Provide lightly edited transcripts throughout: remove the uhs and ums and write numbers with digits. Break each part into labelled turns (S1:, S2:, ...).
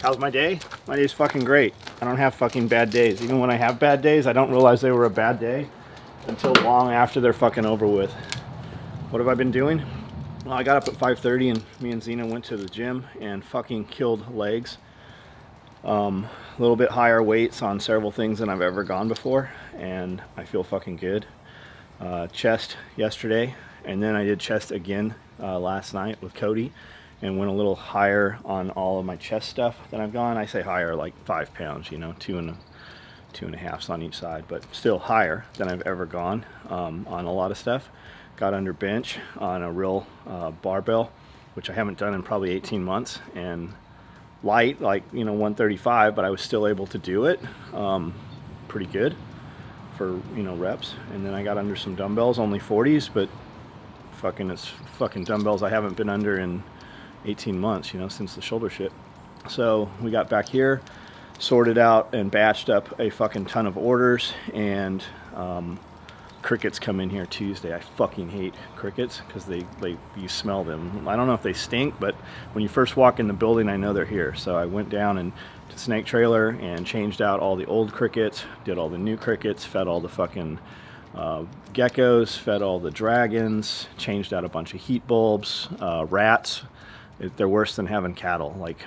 S1: How's my day? My day's fucking great. I don't have fucking bad days. Even when I have bad days, I don't realize they were a bad day until long after they're fucking over with. What have I been doing? Well, I got up at 5:30 and me and Zena went to the gym and fucking killed legs. A little bit higher weights on several things than I've ever gone before, and I feel fucking good. Chest yesterday, and then I did chest again last night with Cody, and went a little higher on all of my chest stuff than I've gone. I say higher, like 5 pounds, you know, two and a half on each side, but still higher than I've ever gone on a lot of stuff. Got under bench on a real barbell, which I haven't done in probably 18 months, and light, like, you know, 135, but I was still able to do it pretty good for, you know, reps. And then I got under some dumbbells, only 40s, but it's fucking dumbbells I haven't been under in 18 months, you know, since the shoulder shit. So we got back here, sorted out and batched up a fucking ton of orders, and crickets come in here Tuesday. I fucking hate crickets because you smell them. I don't know if they stink, but when you first walk in the building, I know they're here. So I went down and to snake trailer and changed out all the old crickets, did all the new crickets, fed all the fucking geckos, fed all the dragons, changed out a bunch of heat bulbs, rats. They're worse than having cattle. Like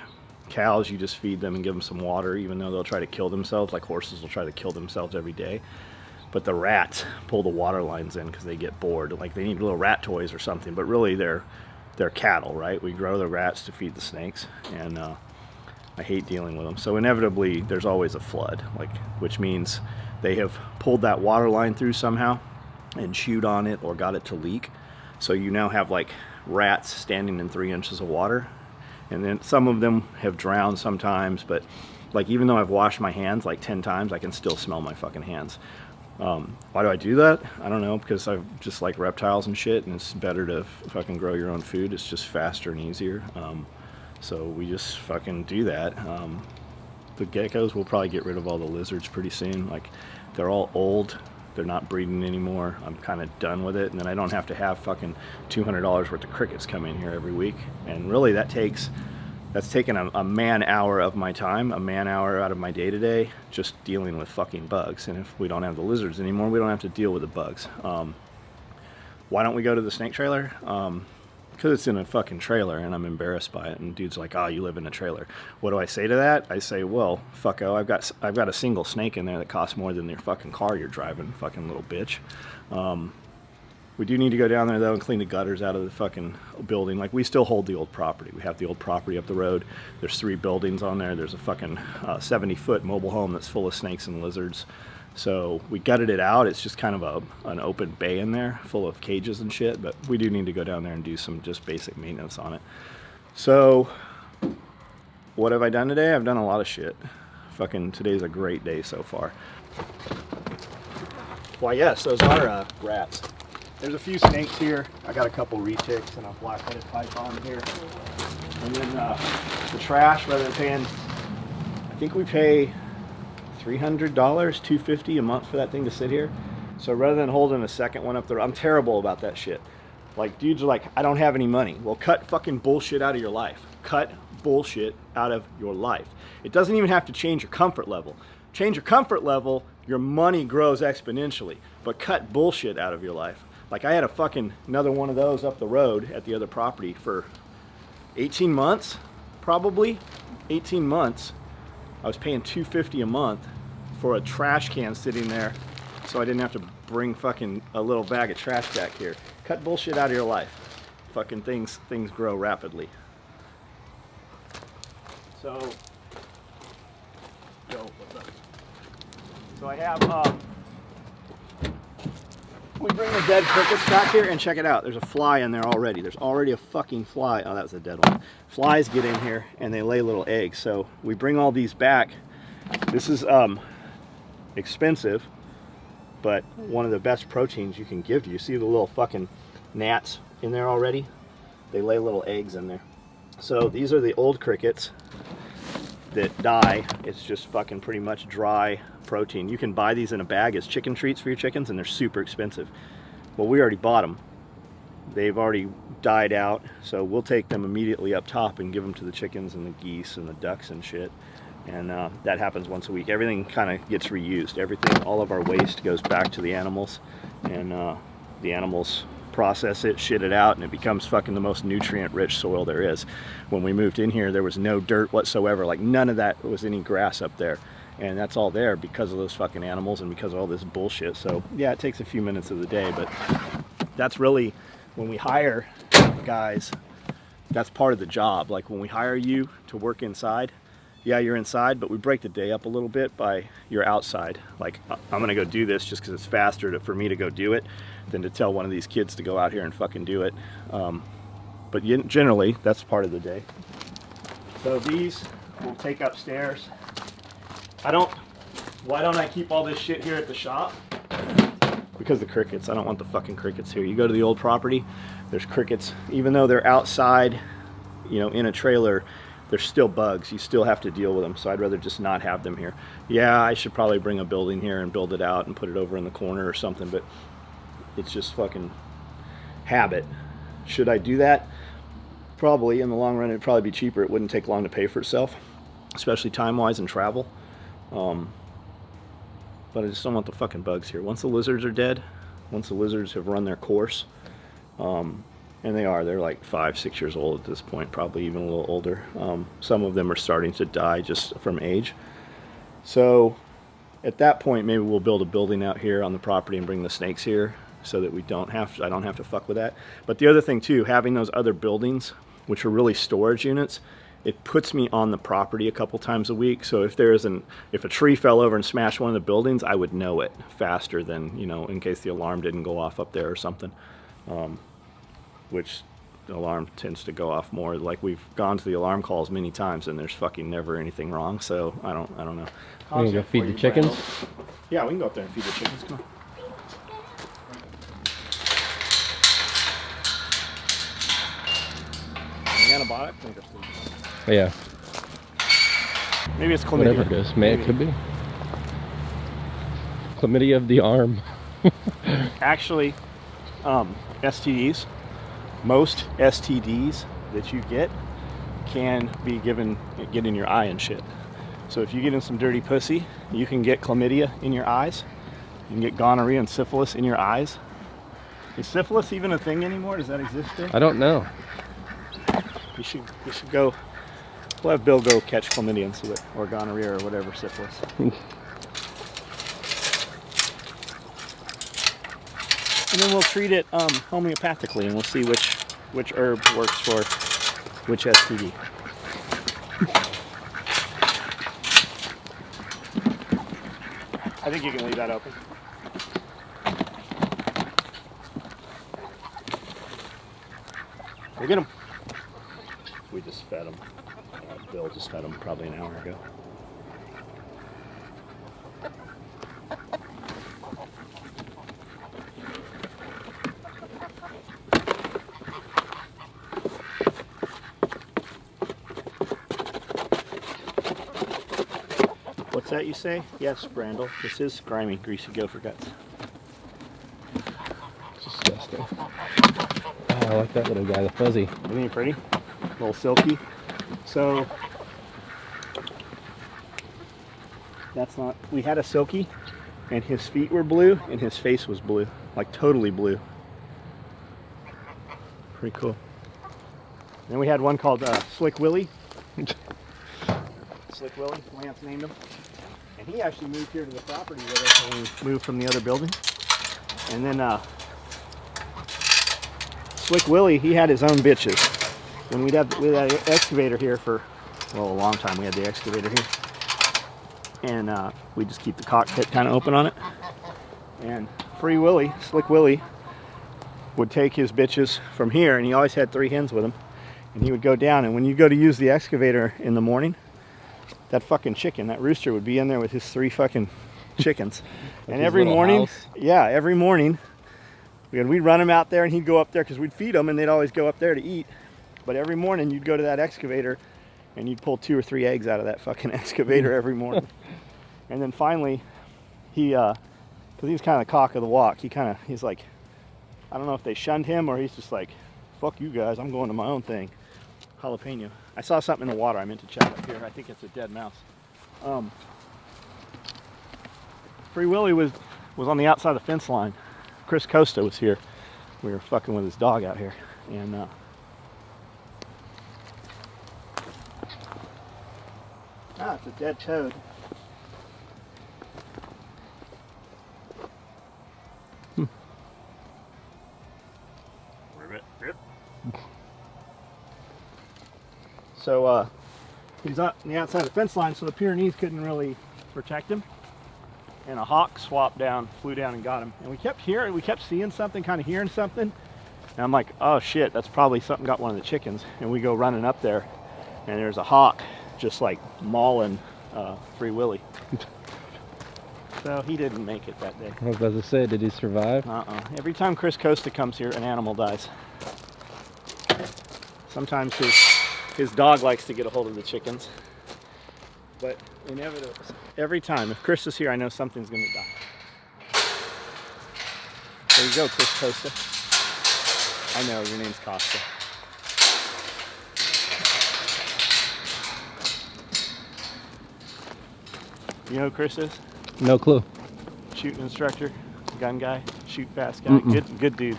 S1: cows, you just feed them and give them some water, even though they'll try to kill themselves. Like horses will try to kill themselves every day. But the rats pull the water lines in because they get bored. Like they need little rat toys or something. But really, they're cattle, right? We grow the rats to feed the snakes, and I hate dealing with them. So inevitably, there's always a flood, which means they have pulled that water line through somehow and chewed on it or got it to leak. So you now have like rats standing in 3 inches of water, and then some of them have drowned sometimes. But like even though I've washed my hands like 10 times, I can still smell my fucking hands. Why do I do that? I don't know, because I just like reptiles and shit, and it's better to fucking grow your own food. It's just faster and easier. So we just fucking do that. The geckos, we'll probably get rid of all the lizards pretty soon. Like they're all old. They're not breeding anymore. I'm kind of done with it. And then I don't have to have fucking $200 worth of crickets come in here every week. And really that's taken a man hour of my time, a man hour out of my day to day, just dealing with fucking bugs. And if we don't have the lizards anymore, we don't have to deal with the bugs. Why don't we go to the snake trailer? Because it's in a fucking trailer and I'm embarrassed by it. And dude's like, oh, you live in a trailer. What do I say to that? I say, well, fucko, I've got a single snake in there that costs more than your fucking car you're driving, fucking little bitch. We do need to go down there, though, and clean the gutters out of the fucking building. Like, we still hold the old property. We have the old property up the road. There's 3 buildings on there. There's a fucking 70-foot mobile home that's full of snakes and lizards. So we gutted it out. It's just kind of an open bay in there full of cages and shit. But we do need to go down there and do some just basic maintenance on it. So what have I done today? I've done a lot of shit. Fucking today's a great day so far. Why, yes, those are rats. There's a few snakes here. I got a couple retics and a black-headed python here. And then the trash, rather than paying, I think we pay $300, $250 a month for that thing to sit here. So rather than holding a second one up there, I'm terrible about that shit. Like, dudes are like, I don't have any money. Well, cut fucking bullshit out of your life. Cut bullshit out of your life. It doesn't even have to change your comfort level. Change your comfort level, your money grows exponentially. But cut bullshit out of your life. Like, I had a fucking another one of those up the road at the other property for 18 months, probably 18 months. I was paying $250 a month for a trash can sitting there, so I didn't have to bring fucking a little bag of trash back here. Cut bullshit out of your life. Fucking things grow rapidly. So, what's up? So I have we bring the dead crickets back here, and check it out. There's a fly in there already. There's already a fucking fly. Oh, that was a dead one. Flies get in here and they lay little eggs. So we bring all these back. This is expensive, but one of the best proteins you can give to you. See the little fucking gnats in there already? They lay little eggs in there. So these are the old crickets that die. It's just fucking pretty much dry protein. You can buy these in a bag as chicken treats for your chickens, and they're super expensive. Well, we already bought them. They've already died out, so we'll take them immediately up top and give them to the chickens and the geese and the ducks and shit. And that happens once a week. Everything kind of gets reused. Everything, all of our waste goes back to the animals, and the animals process it, shit it out, and it becomes fucking the most nutrient-rich soil there is. When we moved in here, there was no dirt whatsoever. Like, none of that was any grass up there. And that's all there because of those fucking animals and because of all this bullshit. So, yeah, it takes a few minutes of the day, but that's really, when we hire guys, that's part of the job. Like, when we hire you to work inside, yeah, you're inside, but we break the day up a little bit by you're outside. Like, I'm gonna go do this just because it's faster for me to go do it than to tell one of these kids to go out here and fucking do it. But generally, that's part of the day. So these we'll take upstairs. Why don't I keep all this shit here at the shop? Because the crickets. I don't want the fucking crickets here. You go to the old property, there's crickets. Even though they're outside, you know, in a trailer, there's still bugs. You still have to deal with them, so I'd rather just not have them here. Yeah, I should probably bring a building here and build it out and put it over in the corner or something, but it's just fucking habit. Should I do that? Probably. In the long run, it'd probably be cheaper. It wouldn't take long to pay for itself, especially time-wise and travel. But I just don't want the fucking bugs here. Once the lizards are dead, once the lizards have run their course, and they're like 5-6 years old at this point, probably even a little older. Some of them are starting to die just from age. So at that point, maybe we'll build a building out here on the property and bring the snakes here so that I don't have to fuck with that. But the other thing too, having those other buildings, which are really storage units, it puts me on the property a couple times a week. So if a tree fell over and smashed one of the buildings, I would know it faster than, you know, in case the alarm didn't go off up there or something. Which the alarm tends to go off more. Like, we've gone to the alarm calls many times and there's fucking never anything wrong. So I don't know.
S2: We can go feed the chickens?
S1: Yeah, we can go up there and feed the chickens. Come on. Antibiotic?
S2: Yeah.
S1: Maybe it's chlamydia.
S2: Whatever it is. It could be. Chlamydia of the arm.
S1: Actually, STDs, most STDs that you get can be get in your eye and shit. So if you get in some dirty pussy, you can get chlamydia in your eyes. You can get gonorrhea and syphilis in your eyes. Is syphilis even a thing anymore? Does that exist still?
S2: I don't know.
S1: You should go. We'll have Bill go catch chlamydia and see or gonorrhea or whatever, syphilis. And then we'll treat it homeopathically, and we'll see which herb works for which STD. I think you can leave that open. We'll get him. We just fed him. Bill just fed him probably an hour ago. What's that you say? Yes, Brandel. This is grimy, greasy gopher guts.
S2: It's disgusting. Oh, I like that little guy, the fuzzy.
S1: Isn't he pretty? A little silky. So, that's not... We had a silky, and his feet were blue, and his face was blue. Like, totally blue. Pretty cool. Then we had one called Slick Willie. Slick Willie, Lance named him. And he actually moved here to the property with us when we moved from the other building. And then Slick Willie, he had his own bitches. When we had the excavator here for, well, a long time we had the excavator here. And we just keep the cockpit kind of open on it. And Free Willie, Slick Willie, would take his bitches from here, and he always had 3 hens with him. And he would go down, and when you go to use the excavator in the morning, that fucking chicken, that rooster would be in there with his 3 fucking chickens. And every morning, every morning, we'd run him out there and he'd go up there because we'd feed them and they'd always go up there to eat. But every morning you'd go to that excavator and you'd pull 2 or 3 eggs out of that fucking excavator every morning. And then finally, because he was kind of the cock of the walk, he's like, I don't know if they shunned him or he's just like fuck you guys, I'm going to my own thing. Jalapeno. I saw something in the water I meant to check up here. I think it's a dead mouse. Free Willy was on the outside of the fence line. Chris Costa was here. We were fucking with his dog out here. And it's a dead toad. Ribbit, rip. So he's up on the outside of the fence line, so the Pyrenees couldn't really protect him. And a hawk flew down and got him. And we kept seeing something, kind of hearing something. And I'm like, oh shit, that's probably something got one of the chickens. And we go running up there, and there's a hawk just like mauling Free Willy. So he didn't make it that day.
S2: I was about to say, did he survive?
S1: Every time Chris Costa comes here, an animal dies. Sometimes his dog likes to get a hold of the chickens. But inevitably, every time, if Chris is here, I know something's going to die. There you go, Chris Costa. I know, your name's Costa. You know who Chris is?
S2: No clue.
S1: Shooting instructor, gun guy, shoot fast guy. Good dude.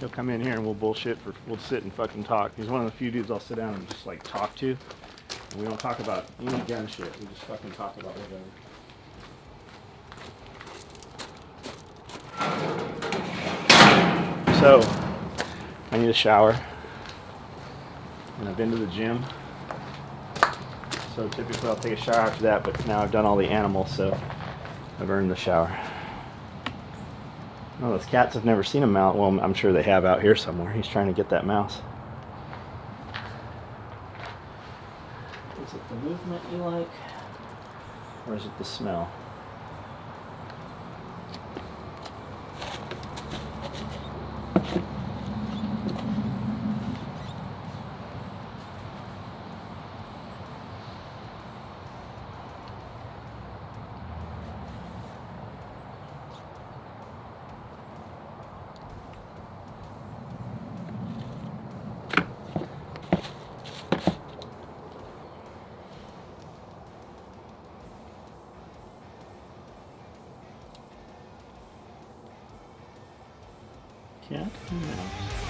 S1: He'll come in here and we'll sit and fucking talk. He's one of the few dudes I'll sit down and just like talk to. And we don't talk about any gun shit. We just fucking talk about whatever. So, I need a shower. And I've been to the gym. So typically I'll take a shower after that, but now I've done all the animals, so I've earned the shower. Oh, those cats have never seen a mouse. Well, I'm sure they have out here somewhere. He's trying to get that mouse. Is it the movement you like? Or is it the smell? Cat and mouse.